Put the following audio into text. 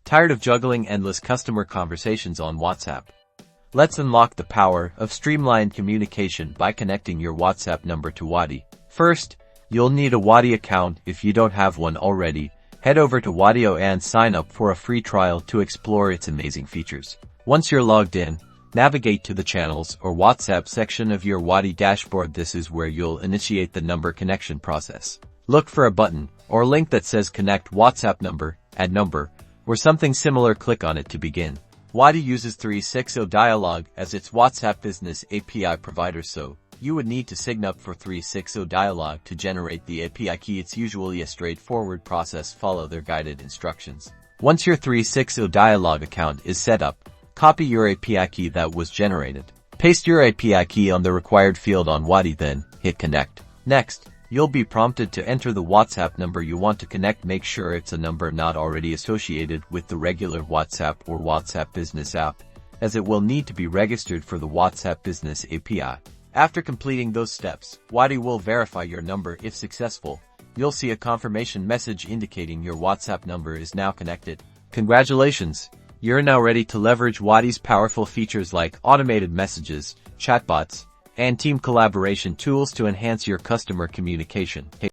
Tired of juggling endless customer conversations on WhatsApp? Let's unlock the power of streamlined communication by connecting your WhatsApp number to Wati. First, you'll need a Wati account. If you don't have one already, head over to Wati and sign up for a free trial to explore its amazing features. Once you're logged in, navigate to the Channels or WhatsApp section of your Wati dashboard. This is where you'll initiate the number connection process. Look for a button or link that says Connect WhatsApp Number, Add Number, or something similar. Click on it to begin. Wati uses 360 Dialog as its WhatsApp business API provider, so you would need to sign up for 360 Dialog to generate the API key. It's usually a straightforward process. Follow their guided instructions. Once your 360 Dialog account is set up, copy your API key that was generated. Paste your API key on the required field on Wati, then hit Connect. Next, you'll be prompted to enter the WhatsApp number you want to connect. Make sure it's a number not already associated with the regular WhatsApp or WhatsApp Business app, as it will need to be registered for the WhatsApp Business API. After completing those steps, Wati will verify your number. If successful, you'll see a confirmation message indicating your WhatsApp number is now connected. Congratulations! You're now ready to leverage Wati's powerful features like automated messages, chatbots, and team collaboration tools to enhance your customer communication.